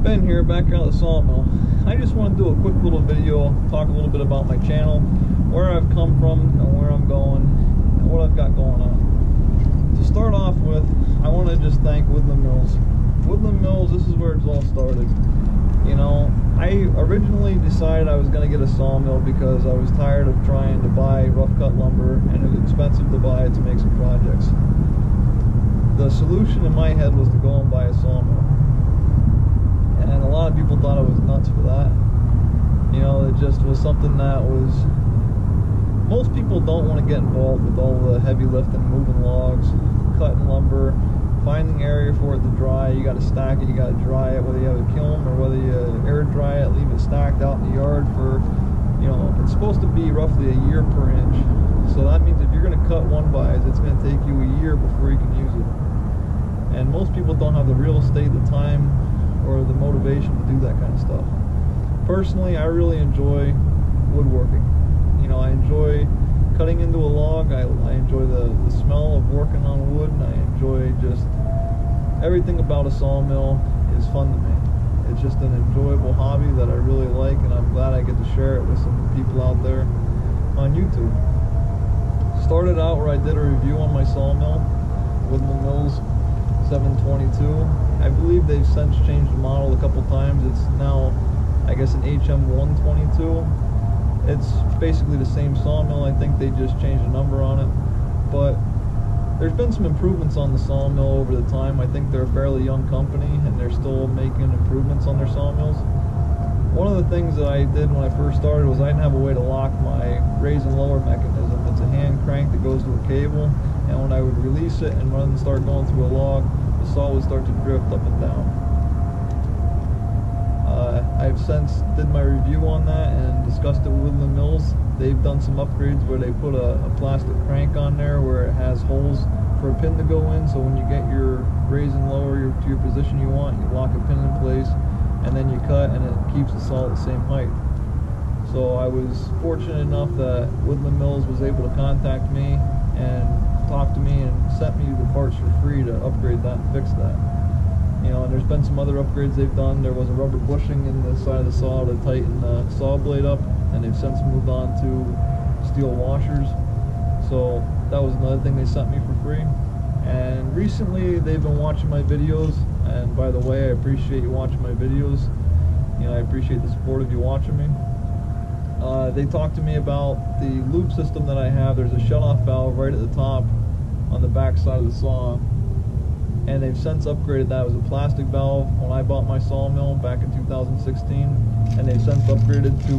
Ben here, back out of the sawmill. I just want to do a quick little video, talk a little bit about my channel, where I've come from, and where I'm going, and what I've got going on. To start off with, I want to just thank Woodland Mills. Woodland Mills, this is where it's all started. You know, I originally decided I was going to get a sawmill because I was tired of trying to buy rough cut lumber, and it was expensive to buy it to make some projects. The solution in my head was to go and buy a sawmill. And a lot of people thought I was nuts for that. You know, it just was something that was... Most people don't want to get involved with all the heavy lifting, moving logs, cutting lumber, finding area for it to dry. You got to stack it, you got to dry it, whether you have a kiln or whether you air dry it, leave it stacked out in the yard for, you know, it's supposed to be roughly a year per inch. So that means if you're going to cut one vise, it's going to take you a year before you can use it. And most people don't have the real estate, the time, or the motivation to do that kind of stuff. Personally, I really enjoy woodworking. You know, I enjoy cutting into a log. I enjoy the smell of working on wood, and I enjoy just everything about a sawmill is fun to me. It's just an enjoyable hobby that I really like, and I'm glad I get to share it with some people out there on YouTube. Started out where I did a review on my sawmill, Woodland Mills 722. I believe they've since changed the model a couple times. It's now, I guess, an HM 122. It's basically the same sawmill. I think they just changed the number on it. But there's been some improvements on the sawmill over the time. I think they're a fairly young company and they're still making improvements on their sawmills. One of the things that I did when I first started was I didn't have a way to lock my raise and lower mechanism. It's a hand crank that goes to a cable, and when I would release it and run and start going through a log, the saw would start to drift up and down. I've since did my review on that and discussed it with Woodland Mills. They've done some upgrades where they put a plastic crank on there where it has holes for a pin to go in, so when you get your raise and lower to your position you want, you lock a pin in place and then you cut, and it keeps the saw at the same height. So I was fortunate enough that Woodland Mills was able to contact me and talk to me and sent me the parts for free to upgrade that and fix that. You know, and there's been some other upgrades they've done. There was a rubber bushing in the side of the saw to tighten the saw blade up, and they've since moved on to steel washers. So that was another thing they sent me for free. And recently they've been watching my videos, and by the way, I appreciate you watching my videos. You know, I appreciate the support of you watching me. They talked to me about the loop system that I have. There's a shut-off valve right at the top on the back side of the saw, and they've since upgraded that. It was a plastic valve when I bought my sawmill back in 2016, and they've since upgraded to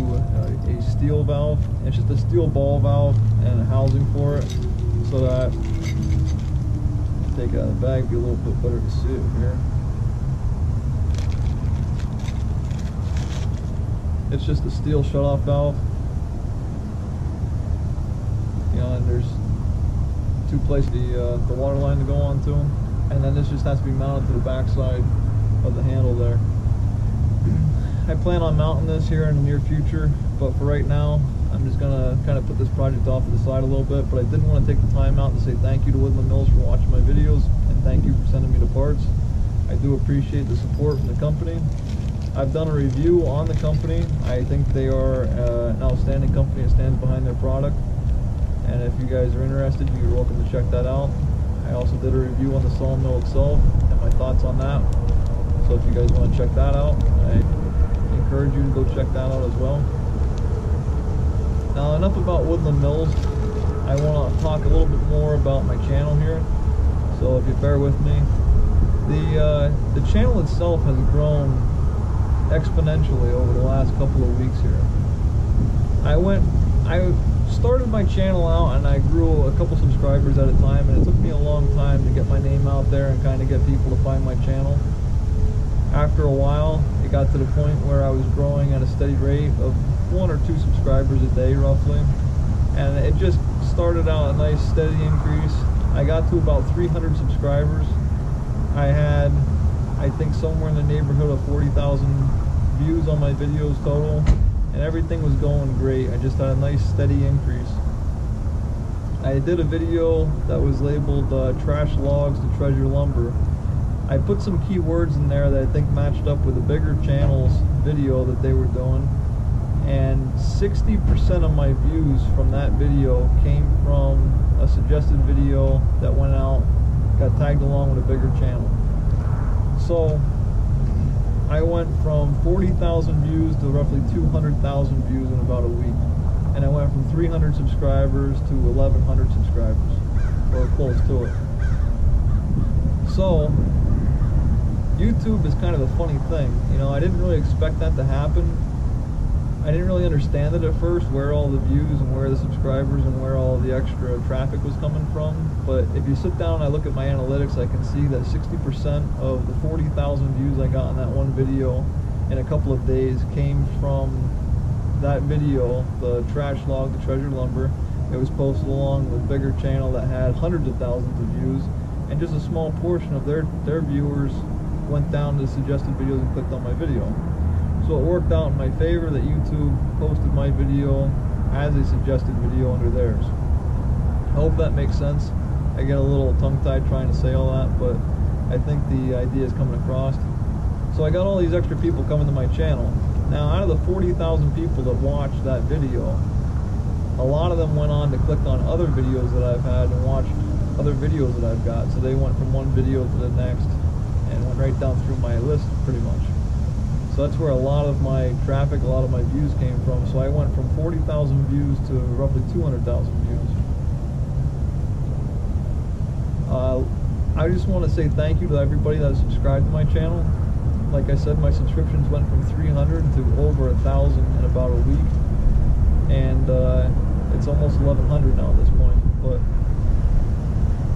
a steel valve. It's just a steel ball valve and a housing for it, so that take it out of the bag, be a little bit better to see it here. It's just a steel shut-off valve. You know, and there's two places the water line to go on to, and then this just has to be mounted to the back side of the handle there. I plan on mounting this here in the near future, but for right now I'm just gonna kind of put this project off to the side a little bit. But I did want to take the time out to say thank you to Woodland Mills for watching my videos, and thank you for sending me the parts. I do appreciate the support from the company. I've done a review on the company. I think they are an outstanding company that stands behind their product, and if you guys are interested, you're welcome to check that out. I also did a review on the sawmill itself and my thoughts on that, so if you guys want to check that out, I encourage you to go check that out as well. Now, enough about Woodland Mills. I want to talk a little bit more about my channel here, so if you bear with me. The channel itself has grown exponentially over the last couple of weeks here. I started my channel out and I grew a couple subscribers at a time, and it took me a long time to get my name out there and kind of get people to find my channel. After a while, it got to the point where I was growing at a steady rate of 1 or 2 subscribers a day roughly, and it just started out a nice steady increase. I got to about 300 subscribers. I had, I think, somewhere in the neighborhood of 40,000 views on my videos total, and everything was going great. I just had a nice steady increase. I did a video that was labeled Trash Logs to Treasure Lumber, I put some keywords in there that I think matched up with a bigger channel's video that they were doing, and 60% of my views from that video came from a suggested video that went out, got tagged along with a bigger channel. So I went from 40,000 views to roughly 200,000 views in about a week. And I went from 300 subscribers to 1,100 subscribers, or close to it. So YouTube is kind of a funny thing. You know, I didn't really expect that to happen. I didn't really understand it at first, where all the views and where the subscribers and where all the extra traffic was coming from. But if you sit down and I look at my analytics, I can see that 60% of the 40,000 views I got on that one video in a couple of days came from that video, the trash log, the treasured lumber. It was posted along with a bigger channel that had hundreds of thousands of views, and just a small portion of their viewers went down to the suggested videos and clicked on my video. So it worked out in my favor that YouTube posted my video as a suggested video under theirs. I hope that makes sense. I get a little tongue-tied trying to say all that, but I think the idea is coming across. So I got all these extra people coming to my channel. Now, out of the 40,000 people that watched that video, a lot of them went on to click on other videos that I've had and watched other videos that I've got. So they went from one video to the next and went right down through my list pretty much. So that's where a lot of my traffic, a lot of my views came from. So I went from 40,000 views to roughly 200,000 views. I just want to say thank you to everybody that subscribed to my channel. Like I said, my subscriptions went from 300 to over 1,000 in about a week, and it's almost 1,100 now at this point. But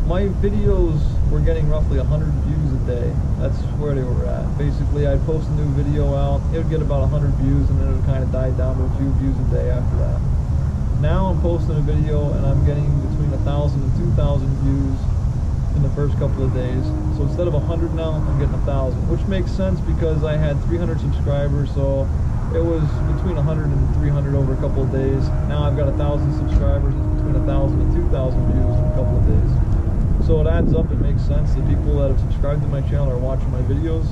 my videos were getting roughly 100 views a day. That's where they were at. Basically, I'd post a new video out, it would get about 100 views, and then it would kind of die down to a few views a day after that. Now I'm posting a video and I'm getting between 1,000 and 2,000 views in the first couple of days. So instead of 100 now, I'm getting 1,000, which makes sense because I had 300 subscribers, so it was between 100 and 300 over a couple of days. Now I've got 1,000 subscribers, it's between 1,000 and 2,000 views in a couple of days. So it adds up, it makes sense. The people that have subscribed to my channel are watching my videos,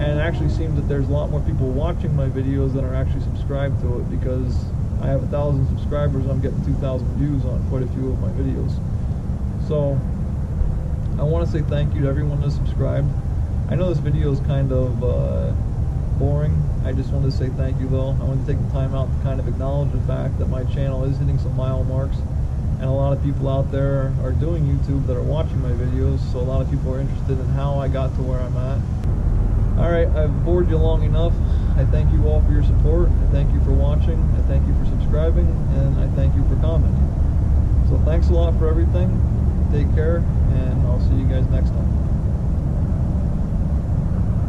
and it actually seems that there's a lot more people watching my videos than are actually subscribed to it, because I have 1,000 subscribers and I'm getting 2,000 views on quite a few of my videos. So I want to say thank you to everyone that subscribed. I know this video is kind of boring. I just wanted to say thank you though. I want to take the time out to kind of acknowledge the fact that my channel is hitting some mile marks, and a lot of people out there are doing YouTube that are watching my videos, so a lot of people are interested in how I got to where I'm at. Alright, I've bored you long enough. I thank you all for your support. I thank you for watching. I thank you for subscribing, and I thank you for commenting. So thanks a lot for everything. Take care, and I'll see you guys next time.